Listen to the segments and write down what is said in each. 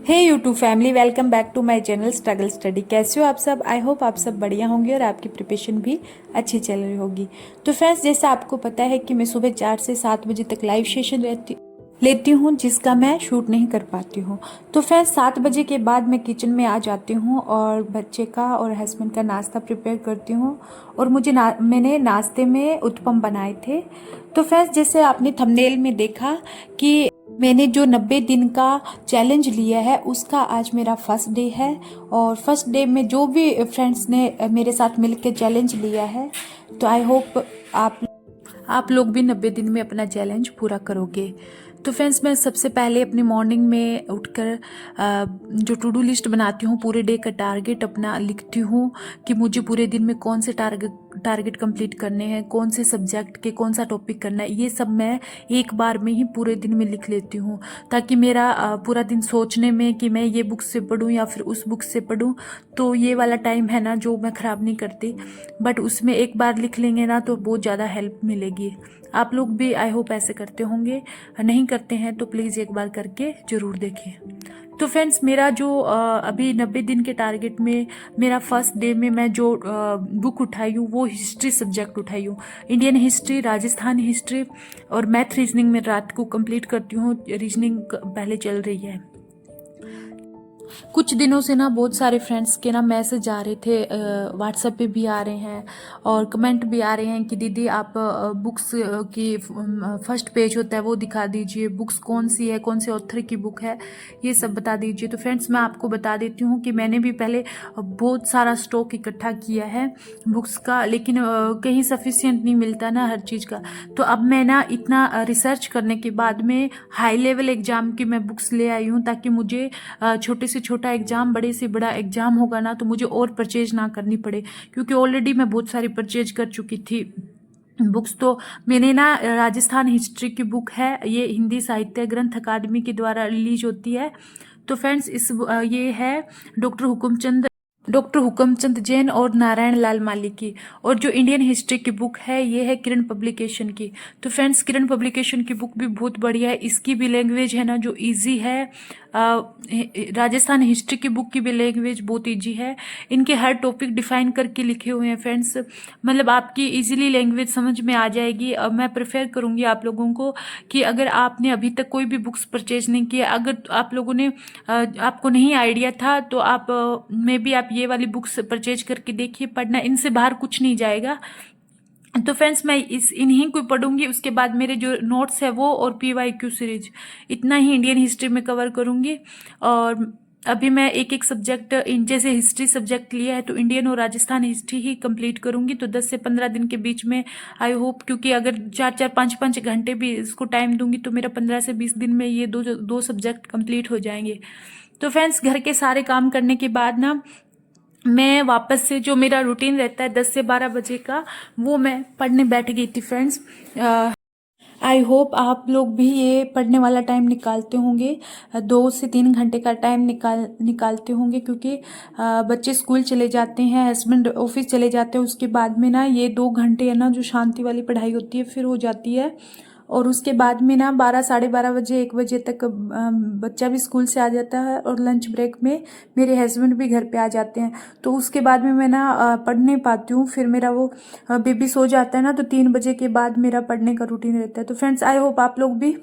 Hey YouTube family, welcome back to my channel struggle study. कैसे हो आप सब? आई होप आप सब बढ़िया होंगे और आपकी प्रिपरेशन भी अच्छी चल रही होगी। तो फ्रेंड्स, जैसा आपको पता है कि मैं सुबह 4 से 7 बजे तक लाइव सेशन लेती हूँ, जिसका मैं शूट नहीं कर पाती हूँ। तो फ्रेंड्स, 7 बजे के बाद मैं किचन में आ जाती हूँ और बच्चे का और हस्बैंड का नाश्ता प्रिपेयर करती हूँ। और मैंने नाश्ते में उत्पम बनाए थे। तो फ्रेंड्स, जैसे आपने थंबनेल में देखा कि मैंने जो 90 दिन का चैलेंज लिया है, उसका आज मेरा फर्स्ट डे है। और फर्स्ट डे में जो भी फ्रेंड्स ने मेरे साथ मिलकर चैलेंज लिया है, तो आई होप आप लोग भी 90 दिन में अपना चैलेंज पूरा करोगे। तो फ्रेंड्स, मैं सबसे पहले अपनी मॉर्निंग में उठकर जो टू डू लिस्ट बनाती हूँ, पूरे डे का टारगेट अपना लिखती हूँ कि मुझे पूरे दिन में कौन से टारगेट कंप्लीट करने हैं, कौन से सब्जेक्ट के कौन सा टॉपिक करना है। ये सब मैं एक बार में ही पूरे दिन में लिख लेती हूँ, ताकि मेरा पूरा दिन सोचने में कि मैं ये बुक से पढूं या फिर उस बुक से पढूं, तो ये वाला टाइम है ना जो मैं ख़राब नहीं करती। बट उसमें एक बार लिख लेंगे ना तो बहुत ज़्यादा हेल्प मिलेगी। आप लोग भी आई होप ऐसे करते होंगे। नहीं करते हैं तो प्लीज़ एक बार करके ज़रूर देखें। तो फ्रेंड्स, मेरा जो अभी 90 दिन के टारगेट में मेरा फर्स्ट डे में मैं जो बुक उठाई हूँ, वो हिस्ट्री सब्जेक्ट उठाई हूँ। इंडियन हिस्ट्री, राजस्थान हिस्ट्री और मैथ रीजनिंग में रात को कंप्लीट करती हूँ। रीजनिंग पहले चल रही है। कुछ दिनों से ना बहुत सारे फ्रेंड्स के ना मैसेज आ रहे थे, व्हाट्सएप पे भी आ रहे हैं और कमेंट भी आ रहे हैं कि दीदी आप बुक्स की फर्स्ट पेज होता है वो दिखा दीजिए, बुक्स कौन सी है, कौन से ऑथर की बुक है, ये सब बता दीजिए। तो फ्रेंड्स, मैं आपको बता देती हूँ कि मैंने भी पहले बहुत सारा स्टॉक इकट्ठा किया है बुक्स का, लेकिन कहीं सफिशियंट नहीं मिलता ना हर चीज़ का। तो अब मैं ना इतना रिसर्च करने के बाद में हाई लेवल एग्जाम की मैं बुक्स ले आई हूँ, ताकि मुझे छोटे से छोटा एग्जाम, बड़े से बड़ा एग्जाम होगा ना तो मुझे और परचेज ना करनी पड़े, क्योंकि ऑलरेडी मैं बहुत सारी परचेज कर चुकी थी बुक्स। तो मैंने ना राजस्थान हिस्ट्री की बुक है, ये हिंदी साहित्य ग्रंथ अकादमी के द्वारा रिलीज होती है। तो फ्रेंड्स, ये है डॉक्टर हुकमचंद जैन और नारायण लाल माली की। और जो इंडियन हिस्ट्री की बुक है, ये है किरण पब्लिकेशन की। तो फ्रेंड्स, किरण पब्लिकेशन की बुक भी बहुत बढ़िया है। इसकी भी लैंग्वेज है ना जो इजी है। राजस्थान हिस्ट्री की बुक की भी लैंग्वेज बहुत इजी है। इनके हर टॉपिक डिफाइन करके लिखे हुए हैं फ्रेंड्स, मतलब आपकी इजीली लैंग्वेज समझ में आ जाएगी। अब मैं प्रेफर करूंगी आप लोगों को कि अगर आपने अभी तक कोई भी बुक्स परचेज नहीं किया, अगर आप लोगों ने आपको नहीं आइडिया था, तो आप मे बी आप ये वाली बुक्स परचेज करके देखिए, पढ़ना, इनसे बाहर कुछ नहीं जाएगा। तो फ्रेंड्स, मैं इन्हीं को पढ़ूंगी, उसके बाद मेरे जो नोट्स है वो और PYQ सीरीज, इतना ही इंडियन हिस्ट्री में कवर करूंगी। और अभी मैं एक एक सब्जेक्ट, जैसे हिस्ट्री सब्जेक्ट लिया है तो इंडियन और राजस्थान हिस्ट्री ही कंप्लीट करूंगी। तो 10 से 15 दिन के बीच में आई होप, क्योंकि अगर 4-4, 5-5 घंटे भी इसको टाइम दूंगी तो मेरा 15 से 20 दिन में ये दो सब्जेक्ट कंप्लीट हो जाएंगे। तो फ्रेंड्स, घर के सारे काम करने के बाद ना मैं वापस से जो मेरा रूटीन रहता है 10 से 12 बजे का, वो मैं पढ़ने बैठ गई थी फ्रेंड्स। आई होप आप लोग भी ये पढ़ने वाला टाइम निकालते होंगे, 2 से 3 घंटे का टाइम निकालते होंगे, क्योंकि बच्चे स्कूल चले जाते हैं, हस्बैंड ऑफिस चले जाते हैं, उसके बाद में ना ये 2 घंटे है ना जो शांति वाली पढ़ाई होती है फिर हो जाती है। और उसके बाद में ना 12, साढ़े 12 बजे, 1 बजे तक बच्चा भी स्कूल से आ जाता है और लंच ब्रेक में मेरे हस्बैंड भी घर पे आ जाते हैं। तो उसके बाद में मैं ना पढ़ नहीं पाती हूँ, फिर मेरा वो बेबी सो जाता है ना, तो 3 बजे के बाद मेरा पढ़ने का रूटीन रहता है। तो फ्रेंड्स, आई होप आप लोग भी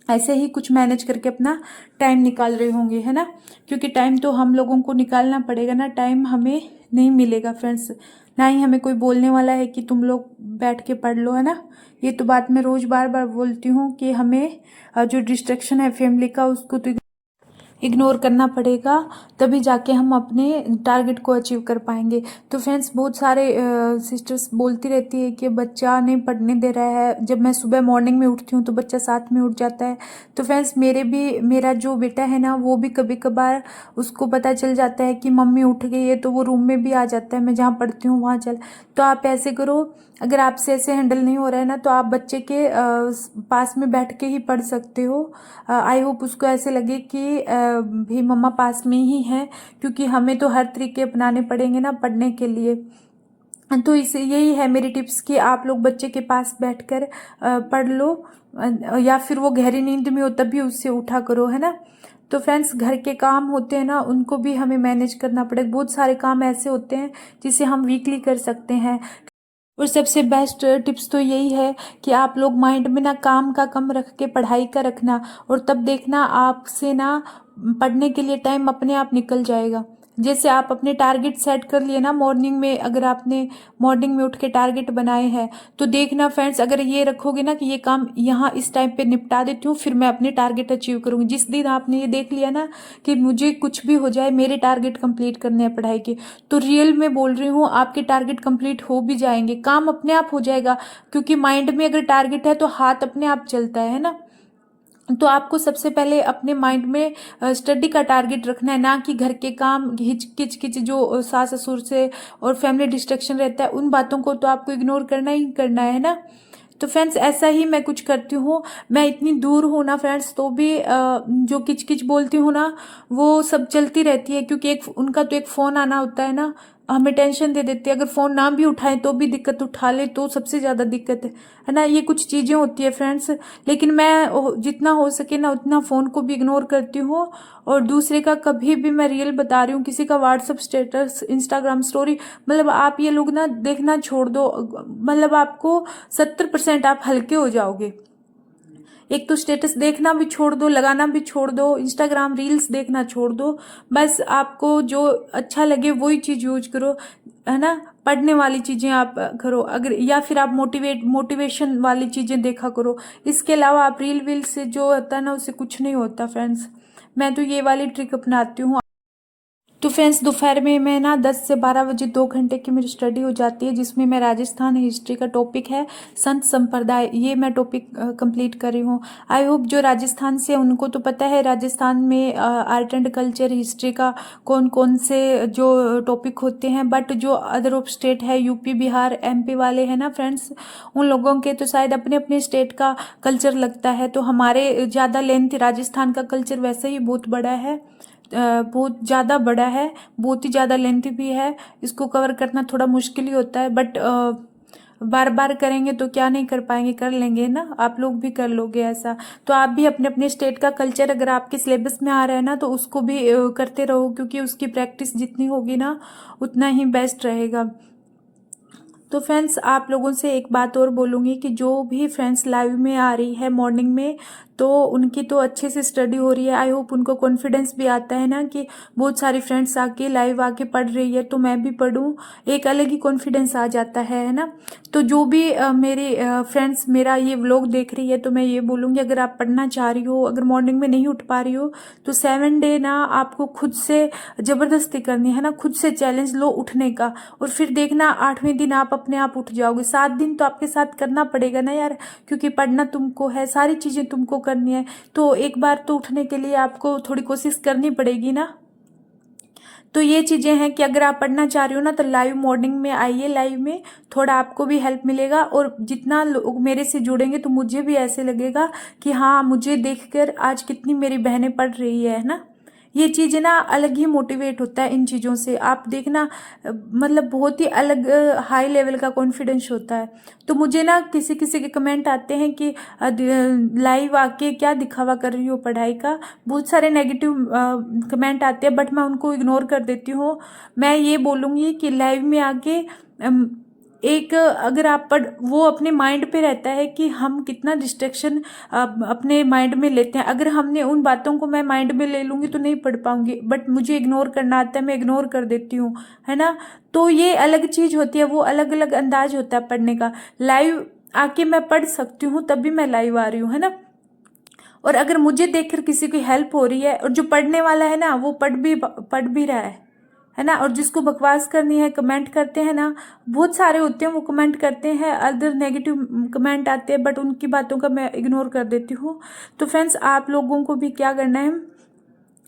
ऐसे ही कुछ मैनेज करके अपना टाइम निकाल रहे होंगे, है ना, क्योंकि टाइम तो हम लोगों को निकालना पड़ेगा ना, टाइम हमें नहीं मिलेगा फ्रेंड्स, ना ही हमें कोई बोलने वाला है कि तुम लोग बैठ के पढ़ लो, है ना। ये तो बात मैं रोज बार बार बोलती हूँ कि हमें जो डिस्ट्रैक्शन है फैमिली का, उसको तो इग्नोर करना पड़ेगा, तभी जाके हम अपने टारगेट को अचीव कर पाएंगे। तो फ्रेंड्स, बहुत सारे सिस्टर्स बोलती रहती है कि बच्चा नहीं पढ़ने दे रहा है। जब मैं सुबह मॉर्निंग में उठती हूँ तो बच्चा साथ में उठ जाता है। तो फ्रेंड्स, मेरा जो बेटा है ना, वो भी कभी कभार उसको पता चल जाता है कि मम्मी उठ गई है, तो वो रूम में भी आ जाता है, मैं जहाँ पढ़ती हूँ वहाँ चल। तो आप ऐसे करो, अगर आपसे ऐसे हैंडल नहीं हो रहा है ना, तो आप बच्चे के पास में बैठ के ही पढ़ सकते हो। आई होप उसको ऐसे लगे कि भी मम्मा पास में ही है, क्योंकि हमें तो हर तरीके अपनाने पड़ेंगे ना पढ़ने के लिए। तो इसे यही है मेरी टिप्स कि आप लोग बच्चे के पास बैठकर पढ़ लो, या फिर वो गहरी नींद में हो तब भी उससे उठा करो, है ना। तो फ्रेंड्स घर के काम होते हैं ना, उनको भी हमें मैनेज करना पड़ेगा। बहुत सारे काम ऐसे होते हैं जिसे हम वीकली कर सकते हैं। और सबसे बेस्ट टिप्स तो यही है कि आप लोग माइंड में ना काम का कम रख के पढ़ाई का रखना, और तब देखना आपसे ना पढ़ने के लिए टाइम अपने आप निकल जाएगा। जैसे आप अपने टारगेट सेट कर लिए ना मॉर्निंग में, अगर आपने मॉर्निंग में उठ के टारगेट बनाए हैं तो देखना फ्रेंड्स, अगर ये रखोगे ना कि ये काम यहाँ इस टाइम पे निपटा देती हूँ, फिर मैं अपने टारगेट अचीव करूँगी। जिस दिन आपने ये देख लिया ना कि मुझे कुछ भी हो जाए मेरे टारगेट कंप्लीट करने हैं पढ़ाई के, तो रियल में बोल रही हूँ आपके टारगेट कंप्लीट हो भी जाएंगे, काम अपने आप हो जाएगा। क्योंकि माइंड में अगर टारगेट है तो हाथ अपने आप चलता है ना। तो आपको सबसे पहले अपने माइंड में स्टडी का टारगेट रखना है, ना कि घर के काम किच जो सास ससुर से और फैमिली डिस्ट्रक्शन रहता है, उन बातों को तो आपको इग्नोर करना ही करना है ना। तो फ्रेंड्स ऐसा ही मैं कुछ करती हूँ। मैं इतनी दूर हूँ ना फ्रेंड्स, तो भी जो किच बोलती हूँ ना वो सब चलती रहती है, क्योंकि एक उनका तो एक फ़ोन आना होता है ना, हमें टेंशन दे देती है। अगर फ़ोन ना भी उठाएं तो भी दिक्कत, उठा ले तो सबसे ज़्यादा दिक्कत है ना। ये कुछ चीज़ें होती है फ्रेंड्स, लेकिन मैं जितना हो सके ना उतना फ़ोन को भी इग्नोर करती हूँ। और दूसरे का कभी भी, मैं रियल बता रही हूँ, किसी का व्हाट्सअप स्टेटस, इंस्टाग्राम स्टोरी, मतलब आप ये लोग ना देखना छोड़ दो। मतलब आपको 70% आप हल्के हो जाओगे। एक तो स्टेटस देखना भी छोड़ दो, लगाना भी छोड़ दो, इंस्टाग्राम रील्स देखना छोड़ दो। बस आपको जो अच्छा लगे वही चीज़ यूज करो, है ना। पढ़ने वाली चीज़ें आप करो, अगर, या फिर आप मोटिवेशन वाली चीज़ें देखा करो। इसके अलावा आप रील वील से जो होता है ना, उससे कुछ नहीं होता फ्रेंड्स। मैं तो ये वाली ट्रिक अपनाती हूँ। तो फ्रेंड्स दोपहर में मैं ना 10 से 12 बजे 2 घंटे की मेरी स्टडी हो जाती है, जिसमें मैं राजस्थान हिस्ट्री का टॉपिक है संत संप्रदाय, ये मैं टॉपिक कंप्लीट कर रही हूँ। आई होप जो राजस्थान से उनको तो पता है राजस्थान में आर्ट एंड कल्चर हिस्ट्री का कौन कौन से जो टॉपिक होते हैं, बट जो अदर ऑफ स्टेट है, यूपी बिहार एमपी वाले हैं ना फ्रेंड्स, उन लोगों के तो शायद अपने अपने स्टेट का कल्चर लगता है। तो हमारे ज़्यादा लेंथ, राजस्थान का कल्चर वैसे ही बहुत बड़ा है, बहुत ज़्यादा बड़ा है, बहुत ही ज़्यादा लेंथी भी है। इसको कवर करना थोड़ा मुश्किल ही होता है, बट बार बार करेंगे तो क्या नहीं कर पाएंगे, कर लेंगे ना, आप लोग भी कर लोगे ऐसा। तो आप भी अपने अपने स्टेट का कल्चर अगर आपके सिलेबस में आ रहा है ना, तो उसको भी करते रहो, क्योंकि उसकी प्रैक्टिस जितनी होगी ना उतना ही बेस्ट रहेगा। तो फ्रेंड्स आप लोगों से एक बात और बोलूँगी कि जो भी फ्रेंड्स लाइव में आ रही है मॉर्निंग में, तो उनकी तो अच्छे से स्टडी हो रही है। आई होप उनको कॉन्फिडेंस भी आता है ना कि बहुत सारी फ्रेंड्स आके लाइव आके पढ़ रही है, तो मैं भी पढ़ूँ, एक अलग ही कॉन्फिडेंस आ जाता है ना। तो जो भी मेरी फ्रेंड्स मेरा ये व्लॉग देख रही है, तो मैं ये बोलूँगी, अगर आप पढ़ना चाह रही हो, अगर मॉर्निंग में नहीं उठ पा रही हो, तो 7 डे ना आपको खुद से ज़बरदस्ती करनी है ना, खुद से चैलेंज लो उठने का, और फिर देखना 8वें दिन आप अपने आप उठ जाओगे। 7 दिन तो आपके साथ करना पड़ेगा ना यार, क्योंकि पढ़ना तुमको है, सारी चीज़ें तुमको करनी है, तो एक बार तो उठने के लिए आपको थोड़ी कोशिश करनी पड़ेगी ना। तो ये चीज़ें हैं कि अगर आप पढ़ना चाह रही हो ना, तो लाइव मॉर्निंग में आइए, लाइव में थोड़ा आपको भी हेल्प मिलेगा, और जितना लोग मेरे से जुड़ेंगे तो मुझे भी ऐसे लगेगा कि हाँ, मुझे देखकर आज कितनी मेरी बहनें पढ़ रही है ना। ये चीज़ें ना अलग ही मोटिवेट होता है इन चीज़ों से, आप देखना मतलब बहुत ही अलग हाई लेवल का कॉन्फिडेंस होता है। तो मुझे ना किसी किसी के कमेंट आते हैं कि लाइव आके क्या दिखावा कर रही हो पढ़ाई का, बहुत सारे नेगेटिव कमेंट आते हैं, बट मैं उनको इग्नोर कर देती हूँ। मैं ये बोलूँगी कि लाइव में आके एक अगर आप पढ़, वो अपने माइंड पे रहता है कि हम कितना डिस्ट्रैक्शन अपने माइंड में लेते हैं। अगर हमने उन बातों को मैं माइंड में ले लूँगी तो नहीं पढ़ पाऊँगी, बट मुझे इग्नोर करना आता है, मैं इग्नोर कर देती हूँ, है ना। तो ये अलग चीज़ होती है, वो अलग अलग अंदाज होता है पढ़ने का। लाइव आके मैं पढ़ सकती हूँ, तभी मैं लाइव आ रही हूँ, है ना। और अगर मुझे देखकर किसी की हेल्प हो रही है, और जो पढ़ने वाला है ना वो पढ़ भी रहा है ना, और जिसको बकवास करनी है, कमेंट करते हैं ना, बहुत सारे होते हैं वो कमेंट करते हैं, अदर नेगेटिव कमेंट आते हैं, बट उनकी बातों का मैं इग्नोर कर देती हूँ। तो फ्रेंड्स आप लोगों को भी क्या करना है,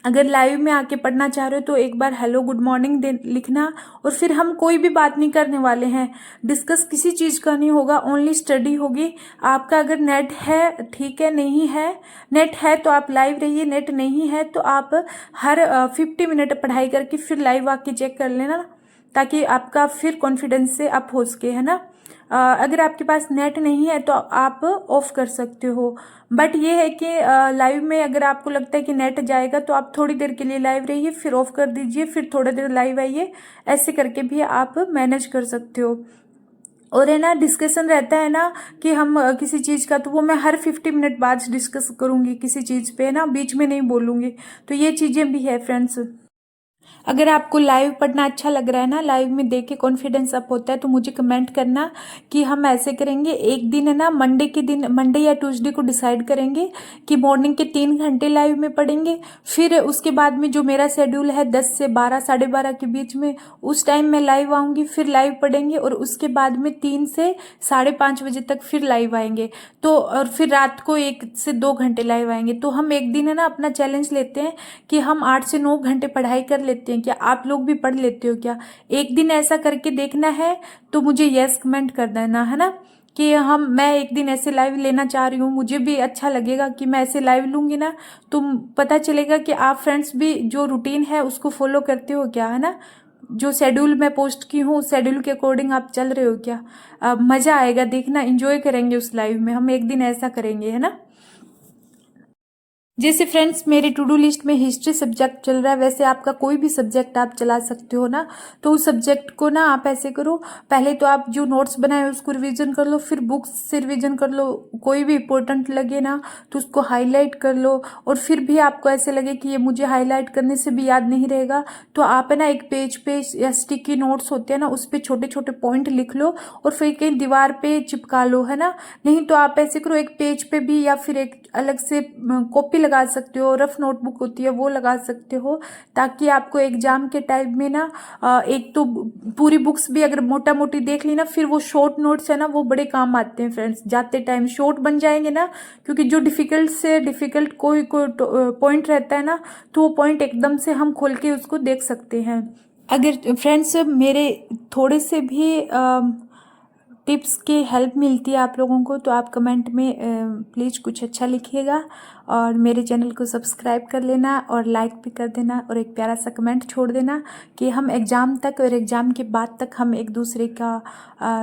अगर लाइव में आके पढ़ना चाह रहे हो तो एक बार हेलो गुड मॉर्निंग दे लिखना, और फिर हम कोई भी बात नहीं करने वाले हैं, डिस्कस किसी चीज़ का नहीं होगा, ओनली स्टडी होगी। आपका अगर नेट है ठीक है, नहीं है, नेट है तो आप लाइव रहिए, नेट नहीं है तो आप हर 50 मिनट पढ़ाई करके फिर लाइव आके चेक कर लेना, ताकि आपका फिर कॉन्फिडेंस से अप हो सके, है ना। अगर आपके पास नेट नहीं है तो आप ऑफ कर सकते हो। बट ये है कि लाइव में अगर आपको लगता है कि नेट जाएगा तो आप थोड़ी देर के लिए लाइव रहिए, फिर ऑफ कर दीजिए, फिर थोड़ी देर लाइव आइए। ऐसे करके भी आप मैनेज कर सकते हो। और है ना, डिस्कशन रहता है ना कि हम किसी चीज़ का, तो वो मैं हर 50 मिनट बाद डिस्कस करूँगी किसी चीज़ पे, है ना, बीच में नहीं बोलूँगी। तो ये चीज़ें भी है फ्रेंड्स। अगर आपको लाइव पढ़ना अच्छा लग रहा है ना, लाइव में देख के कॉन्फिडेंस अप होता है, तो मुझे कमेंट करना कि हम ऐसे करेंगे। एक दिन है ना, मंडे के दिन, मंडे या ट्यूसडे को डिसाइड करेंगे कि मॉर्निंग के 3 घंटे लाइव में पढ़ेंगे। फिर उसके बाद में जो मेरा शेड्यूल है 10 से 12, 12:30 के बीच में, उस टाइम मैं लाइव आऊँगी, फिर लाइव पढ़ेंगे। और उसके बाद में 3 से 5:30 बजे तक फिर लाइव आएंगे। तो और फिर रात को 1 से 2 घंटे लाइव आएंगे। तो हम एक दिन है ना अपना चैलेंज लेते हैं कि हम 8 से 9 घंटे पढ़ाई कर लेते हैं। क्या आप लोग भी पढ़ लेते हो क्या? एक दिन ऐसा करके देखना है तो मुझे यस कमेंट कर देना, है ना, कि मैं एक दिन ऐसे लाइव लेना चाह रही हूँ। मुझे भी अच्छा लगेगा कि मैं ऐसे लाइव लूंगी ना, तो पता चलेगा कि आप फ्रेंड्स भी जो रूटीन है उसको फॉलो करते हो क्या, है ना। जो शेड्यूल मैं पोस्ट की हूँ उस शेड्यूल के अकॉर्डिंग आप चल रहे हो क्या। मज़ा आएगा, देखना, इंजॉय करेंगे उस लाइव में। हम एक दिन ऐसा करेंगे, है ना। जैसे फ्रेंड्स मेरी टू डू लिस्ट में हिस्ट्री सब्जेक्ट चल रहा है, वैसे आपका कोई भी सब्जेक्ट आप चला सकते हो ना। तो उस सब्जेक्ट को ना आप ऐसे करो, पहले तो आप जो नोट्स बनाए उसको रिवीजन कर लो, फिर बुक्स से रिवीजन कर लो। कोई भी इंपॉर्टेंट लगे ना तो उसको हाईलाइट कर लो। और फिर भी आपको ऐसे लगे कि ये मुझे हाईलाइट करने से भी याद नहीं रहेगा, तो आप है ना एक पेज पे या स्टिकी नोट्स होते हैं ना, उस पर छोटे छोटे पॉइंट लिख लो और फिर कहीं दीवार पे चिपका लो, है ना। नहीं तो आप ऐसे करो, एक पेज पे भी या फिर एक अलग से कॉपी लगा सकते हो, रफ नोटबुक होती है वो लगा सकते हो, ताकि आपको एग्जाम के टाइम में ना एक तो पूरी बुक्स भी अगर मोटा मोटी देख ली ना, फिर वो शॉर्ट नोट्स है ना वो बड़े काम आते हैं फ्रेंड्स। जाते टाइम शॉर्ट बन जाएंगे ना, क्योंकि जो डिफिकल्ट से डिफिकल्ट कोई कोई पॉइंट रहता है ना, तो वो पॉइंट एकदम से हम खोल के उसको देख सकते हैं। अगर फ्रेंड्स मेरे थोड़े से भी टिप्स की हेल्प मिलती है आप लोगों को, तो आप कमेंट में प्लीज़ कुछ अच्छा लिखिएगा और मेरे चैनल को सब्सक्राइब कर लेना और लाइक भी कर देना और एक प्यारा सा कमेंट छोड़ देना कि हम एग्ज़ाम तक और एग्ज़ाम के बाद तक हम एक दूसरे का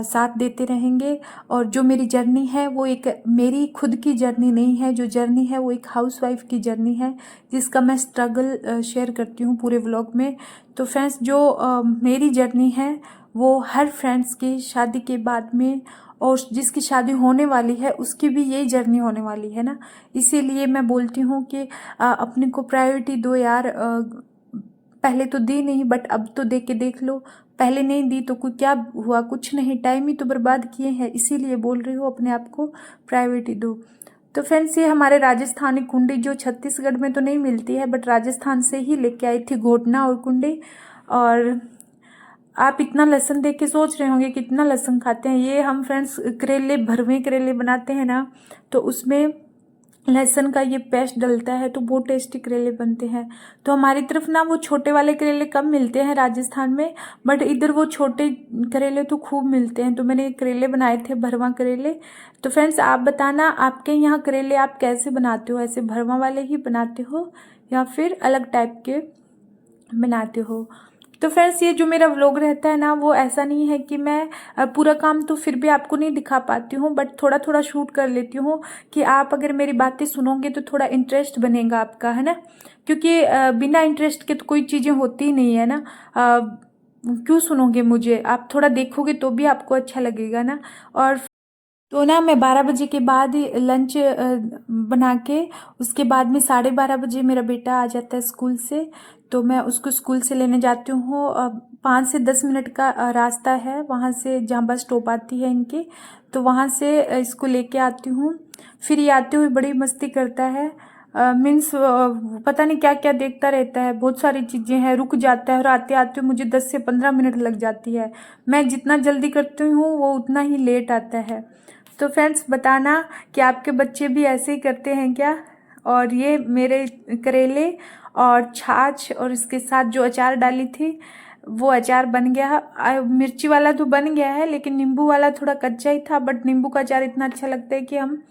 साथ देते रहेंगे। और जो मेरी जर्नी है वो एक मेरी खुद की जर्नी नहीं है, जो जर्नी है वो एक हाउसवाइफ की जर्नी है, जिसका मैं स्ट्रगल शेयर करती हूँ पूरे व्लॉग में। तो फ्रेंड्स जो मेरी जर्नी है वो हर फ्रेंड्स की शादी के बाद में, और जिसकी शादी होने वाली है उसकी भी यही जर्नी होने वाली है ना। इसीलिए मैं बोलती हूँ कि अपने को प्रायोरिटी दो यार। पहले तो दी नहीं, बट अब तो दे के देख लो। पहले नहीं दी तो क्या हुआ, कुछ नहीं, टाइम ही तो बर्बाद किए हैं। इसीलिए बोल रही हूँ अपने आप को प्रायोरिटी दो। तो फ्रेंड्स ये हमारे राजस्थानी कुंडी जो छत्तीसगढ़ में तो नहीं मिलती है, बट राजस्थान से ही लेके आई थी, घोटना और कुंडी। और आप इतना लहसुन देख के सोच रहे होंगे कितना लहसुन खाते हैं। ये हम फ्रेंड्स करेले, भरवे करेले बनाते हैं ना, तो उसमें लहसुन का ये पेस्ट डलता है तो बहुत टेस्टी करेले बनते हैं। तो हमारी तरफ ना वो छोटे वाले करेले कम मिलते हैं राजस्थान में, बट इधर वो छोटे करेले तो खूब मिलते हैं। तो मैंने करेले बनाए थे, भरवा करेले। तो फ्रेंड्स आप बताना आपके यहाँ करेले आप कैसे बनाते हो, ऐसे भरवा वाले ही बनाते हो या फिर अलग टाइप के बनाते हो। तो फ्रेंड्स ये जो मेरा व्लॉग रहता है ना, वो ऐसा नहीं है कि मैं पूरा काम तो फिर भी आपको नहीं दिखा पाती हूँ, बट थोड़ा थोड़ा शूट कर लेती हूँ कि आप अगर मेरी बातें सुनोगे तो थोड़ा इंटरेस्ट बनेगा आपका, है ना। क्योंकि बिना इंटरेस्ट के तो कोई चीज़ें होती ही नहीं है ना। क्यों सुनोगे मुझे, आप थोड़ा देखोगे तो भी आपको अच्छा लगेगा ना। और तो ना मैं 12 बजे के बाद ही लंच बना के, उसके बाद में 12:30 बजे मेरा बेटा आ जाता है स्कूल से, तो मैं उसको स्कूल से लेने जाती हूँ। 5 से 10 मिनट का रास्ता है वहाँ से, जहाँ बस स्टॉप आती है इनकी, तो वहाँ से इसको लेके आती हूँ। फिर ये आते हुए बड़ी मस्ती करता है, मीन्स पता नहीं क्या क्या देखता रहता है, बहुत सारी चीज़ें हैं, रुक जाता है और आते आते मुझे 10 से 15 मिनट लग जाती है। मैं जितना जल्दी करती हूँ वो उतना ही लेट आता है। तो फ्रेंड्स बताना कि आपके बच्चे भी ऐसे ही करते हैं क्या। और ये मेरे करेले और छाछ और इसके साथ जो अचार डाली थी वो अचार बन गया। मिर्ची वाला तो बन गया है, लेकिन नींबू वाला थोड़ा कच्चा ही था, बट नींबू का अचार इतना अच्छा लगता है कि हम